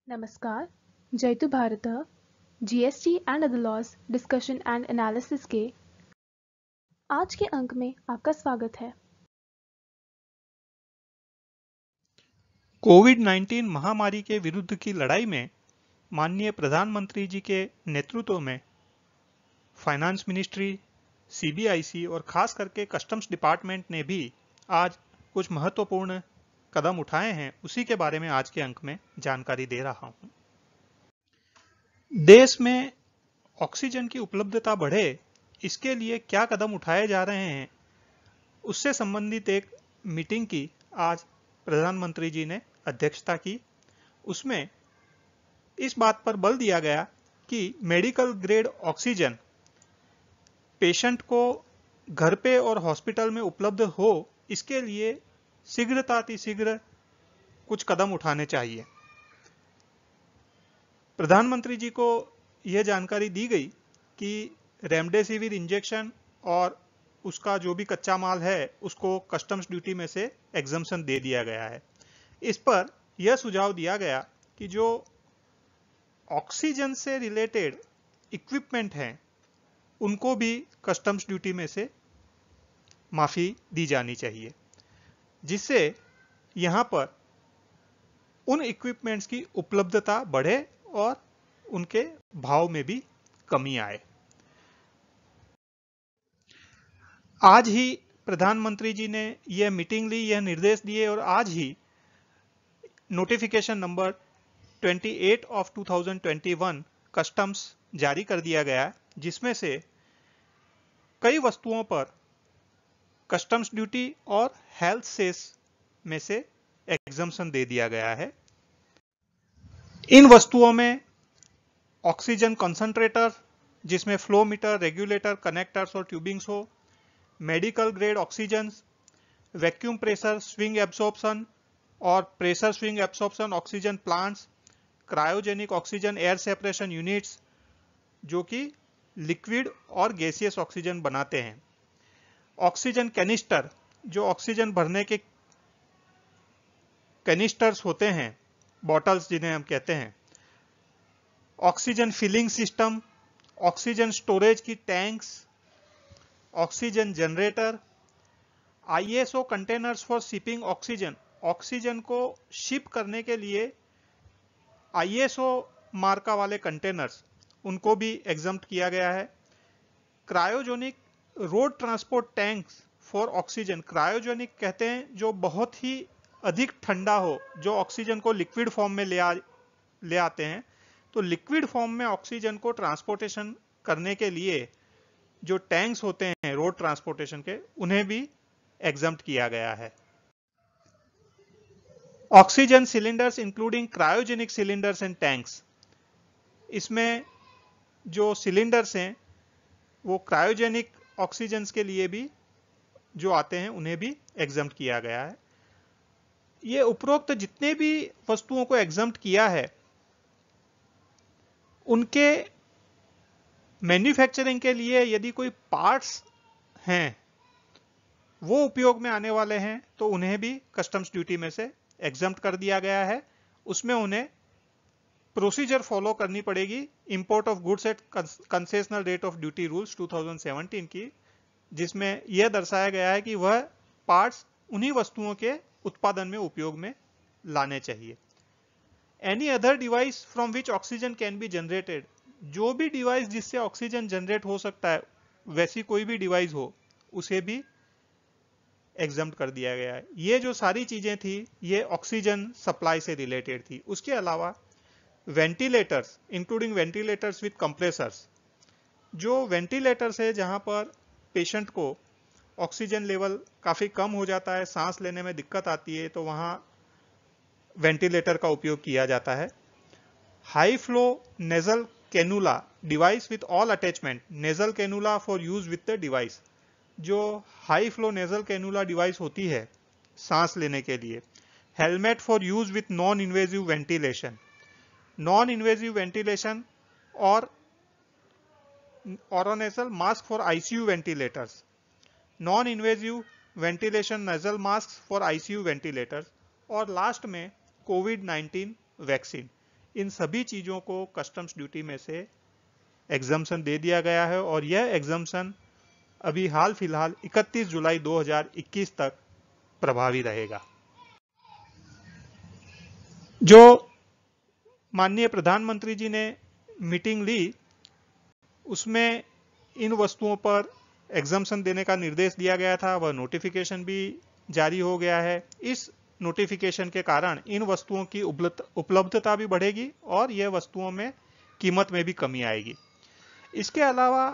नमस्कार, जयतु भारतः GST and other laws discussion and analysis के आज के अंक में आपका स्वागत है। कोविड-19 महामारी के विरुद्ध की लड़ाई में माननीय प्रधानमंत्री जी के नेतृत्व में फाइनेंस मिनिस्ट्री, सीबीआईसी और खास करके कस्टम्स डिपार्टमेंट ने भी आज कुछ महत्वपूर्ण कदम उठाए हैं, उसी के बारे में आज के अंक में जानकारी दे रहा हूं। देश में ऑक्सीजन की उपलब्धता बढ़े, इसके लिए क्या कदम उठाए जा रहे हैं, उससे संबंधित एक मीटिंग की आज प्रधानमंत्री जी ने अध्यक्षता की। उसमें इस बात पर बल दिया गया कि मेडिकल ग्रेड ऑक्सीजन पेशेंट को घर पे और हॉस्पिटल में उपलब्ध हो, इसके लिए शीघ्र कुछ कदम उठाने चाहिए। प्रधानमंत्री जी को यह जानकारी दी गई कि रेमडेसिविर इंजेक्शन और उसका जो भी कच्चा माल है उसको कस्टम्स ड्यूटी में से एग्जम्पशन दे दिया गया है। इस पर यह सुझाव दिया गया कि जो ऑक्सीजन से रिलेटेड इक्विपमेंट हैं उनको भी कस्टम्स ड्यूटी में से माफी दी जानी चाहिए, जिससे यहां पर उन इक्विपमेंट्स की उपलब्धता बढ़े और उनके भाव में भी कमी आए। आज ही प्रधानमंत्री जी ने यह मीटिंग ली, यह निर्देश दिए और आज ही नोटिफिकेशन नंबर 28 ऑफ 2021 कस्टम्स जारी कर दिया गया, जिसमें से कई वस्तुओं पर कस्टम्स ड्यूटी और हेल्थ सेस में से एग्जम्पशन दे दिया गया है। इन वस्तुओं में ऑक्सीजन कंसंट्रेटर, जिसमें फ्लो मीटर, रेगुलेटर, कनेक्टर्स और ट्यूबिंग्स हो, medical grade oxygen, vacuum pressure swing absorption और pressure swing absorption oxygen plants, cryogenic oxygen air separation units जो कि लिक्विड और गैसियस ऑक्सीजन बनाते हैं, ऑक्सीजन कैनिस्टर जो ऑक्सीजन भरने के कैनिस्टर्स होते हैं, बॉटल्स जिन्हें हम कहते हैं, oxygen filling system, oxygen storage की tanks, oxygen generator, ISO containers for shipping oxygen, oxygen को शिप करने के लिए आईएसओ मार्का वाले कंटेनर्स, उनको भी एग्जम्प्ट किया गया है। Cryogenic road transport tanks for oxygen, cryogenic कहते हैं जो बहुत ही अधिक ठंडा हो, जो ऑक्सीजन को लिक्विड फॉर्म में ले आते हैं, तो लिक्विड फॉर्म में ऑक्सीजन को ट्रांसपोर्टेशन करने के लिए जो टैंक्स होते हैं रोड ट्रांसपोर्टेशन के, उन्हें भी एग्जम्प्ट किया गया है। Oxygen cylinders including cryogenic cylinders and tanks, इसमें जो सिलेंडर्स हैं वो क्रायोजेनिक ऑक्सीजन के लिए भी जो आते हैं उन्हें भी एग्जम्प्ट किया गया है। ये उपरोक्त जितने भी वस्तुओं को एग्जम्प्ट किया है उनके मैन्युफैक्चरिंग के लिए यदि कोई पार्ट्स हैं वो उपयोग में आने वाले हैं तो उन्हें भी कस्टम्स ड्यूटी में से एग्जम्प्ट कर दिया गया है। उसमें उन्हें प्रोसीजर फॉलो करनी पड़ेगी import of goods at concessional rate of duty rules 2017 की, जिसमें यह दर्शाया गया है कि वह पार्ट्स उन्हीं वस्तुओं के उत्पादन में उपयोग में लाने चाहिए। Any other device from which oxygen can be generated, जो भी डिवाइस जिससे ऑक्सीजन जनरेट हो सकता है, वैसी कोई भी डिवाइस हो, उसे भी एग्जम्प्ट कर दिया गया है। ये जो सारी चीजें थी ये ऑक्सीजन सप्लाई से रिलेटेड थी। उसके अलावा ventilators including ventilators with compressors, जो वेंटिलेटर्स है जहां पर पेशेंट को ऑक्सीजन लेवल काफी कम हो जाता है, सांस लेने में दिक्कत आती है, तो वहां वेंटिलेटर का उपयोग किया जाता है। High flow nasal cannula device with all attachment, nasal cannula for use with the device, जो high flow nasal cannula device होती है सांस लेने के लिए। Helmet for use with non invasive ventilation, non invasive ventilation और oronasal mask for ICU ventilators, non invasive ventilation nasal mask for ICU ventilators, और last में कोविड-19 वैक्सीन। इन सभी चीजों को कस्टम्स ड्यूटी में से एग्जम्पशन दे दिया गया है और यह एग्जम्पशन अभी हाल फिलहाल 31 जुलाई 2021 तक प्रभावी रहेगा। जो माननीय प्रधानमंत्री जी ने मीटिंग ली, उसमें इन वस्तुओं पर एग्जम्पशन देने का निर्देश दिया गया था, वह नोटिफिकेशन भी जारी हो गया है। इस नोटिफिकेशन के कारण इन वस्तुओं की उपलब्धता भी बढ़ेगी और यह वस्तुओं में कीमत में भी कमी आएगी। इसके अलावा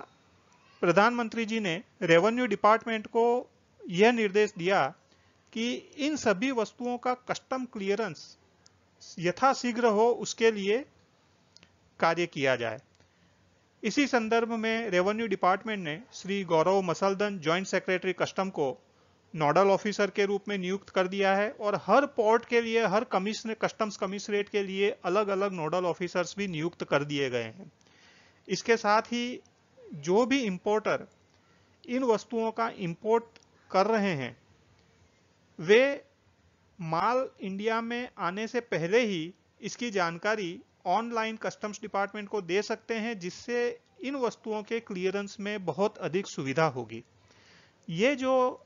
प्रधानमंत्री जी ने रेवेन्यू डिपार्टमेंट को यह निर्देश दिया कि इन सभी वस्तुओं का कस्टम क्लियरेंस यथाशीघ्र हो, उसके लिए कार्य किया जाए। इसी संदर्भ में रेवेन्यू डिपार्टमेंट ने श्री गौरव मसलदन, ज्वाइंट सेक्रेटरी कस्टम को नोडल ऑफिसर के रूप में नियुक्त कर दिया है और हर पोर्ट के लिए, हर कस्टम्स कमिश्नरेट के लिए अलग अलग नोडल ऑफिसर्स भी नियुक्त कर दिए गए हैं। इसके साथ ही जो भी इंपोर्टर इन वस्तुओं का इंपोर्ट कर रहे हैं, वे माल इंडिया में आने से पहले ही इसकी जानकारी ऑनलाइन कस्टम्स डिपार्टमेंट को दे सकते हैं, जिससे इन वस्तुओं के क्लियरेंस में बहुत अधिक सुविधा होगी। ये जो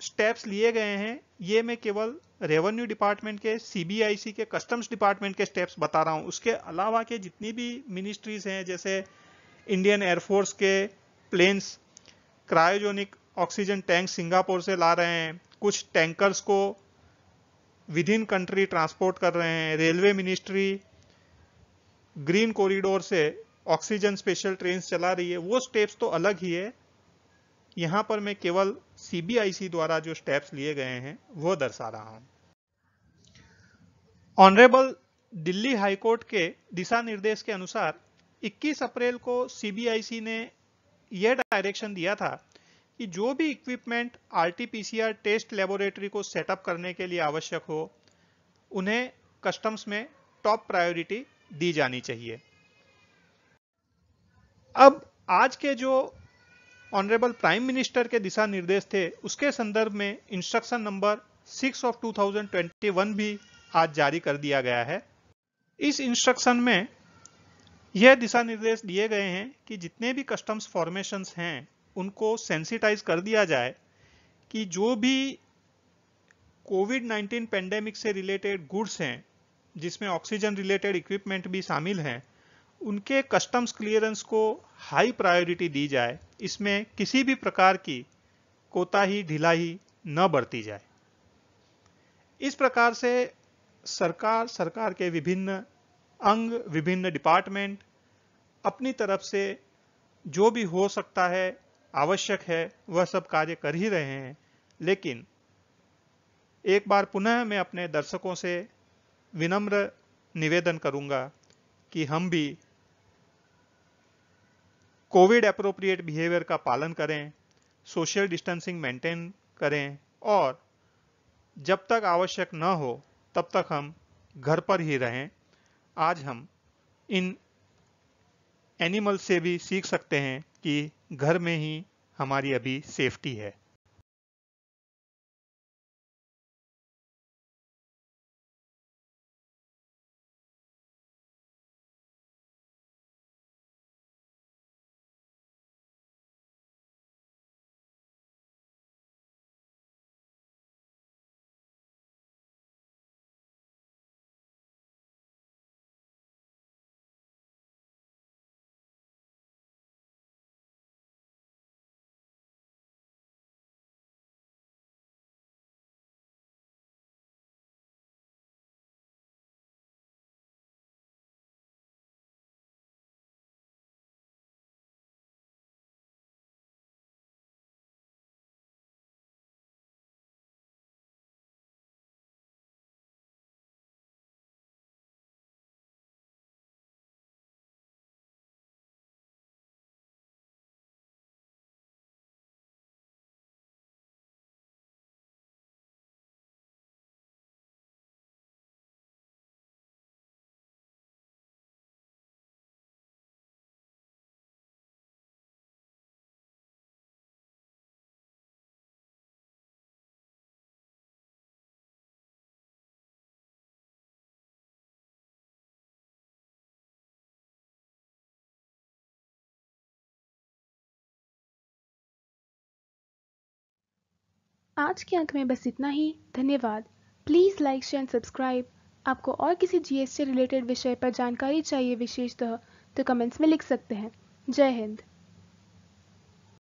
स्टेप्स लिए गए हैं, ये मैं केवल रेवेन्यू डिपार्टमेंट के, सीबीआईसी के, कस्टम्स डिपार्टमेंट के स्टेप्स बता रहा हूं। उसके अलावा के जितनी भी मिनिस्ट्रीज हैं, जैसे इंडियन एयरफोर्स के planes cryogenic oxygen tank Singapore से ला रहे हैं, कुछ टैंकर्स को विद इन कंट्री ट्रांसपोर्ट कर रहे हैं, रेलवे मिनिस्ट्री ग्रीन कॉरिडोर से ऑक्सीजन स्पेशल ट्रेन चला रही है। वो स्टेप्स तो अलग ही है, यहां पर मैं केवल सीबीआईसी द्वारा जो स्टेप्स लिए गए हैं वो दर्शा रहा हूं। ऑनरेबल दिल्ली हाईकोर्ट के दिशा निर्देश के अनुसार 21 अप्रैल को सीबीआईसी ने यह डायरेक्शन दिया था कि जो भी इक्विपमेंट आरटीपीसीआर टेस्ट लेबोरेटरी को सेटअप करने के लिए आवश्यक हो, उन्हें कस्टम्स में टॉप प्रायोरिटी दी जानी चाहिए। अब आज के जो ऑनरेबल प्राइम मिनिस्टर के दिशा निर्देश थे, उसके संदर्भ में इंस्ट्रक्शन नंबर 6 ऑफ 2021 भी आज जारी कर दिया गया है। इस इंस्ट्रक्शन में यह दिशा निर्देश दिए गए हैं कि जितने भी कस्टम्स फॉर्मेशंस हैं, उनको सेंसिटाइज कर दिया जाए कि जो भी कोविड-19 पेंडेमिक से रिलेटेड गुड्स हैं, जिसमें ऑक्सीजन रिलेटेड इक्विपमेंट भी शामिल हैं, उनके कस्टम्स क्लियरेंस को हाई प्रायोरिटी दी जाए। इसमें किसी भी प्रकार की कोताही, ढिलाई न बरती जाए। इस प्रकार से सरकार के विभिन्न अंग, विभिन्न डिपार्टमेंट अपनी तरफ से जो भी हो सकता है, आवश्यक है, वह सब कार्य कर ही रहे हैं। लेकिन एक बार पुनः मैं अपने दर्शकों से विनम्र निवेदन करूंगा कि हम भी कोविड एप्रोप्रिएट बिहेवियर का पालन करें, सोशल डिस्टेंसिंग मेंटेन करें और जब तक आवश्यक न हो तब तक हम घर पर ही रहें। आज हम इन एनिमल से भी सीख सकते हैं कि घर में ही हमारी अभी सेफ्टी है। आज के अंक में बस इतना ही। धन्यवाद। Please like share and subscribe. आपको और किसी जीएसटी रिलेटेड विषय पर जानकारी चाहिए विशेषतः तो कमेंट्स में लिख सकते हैं। जय हिंद।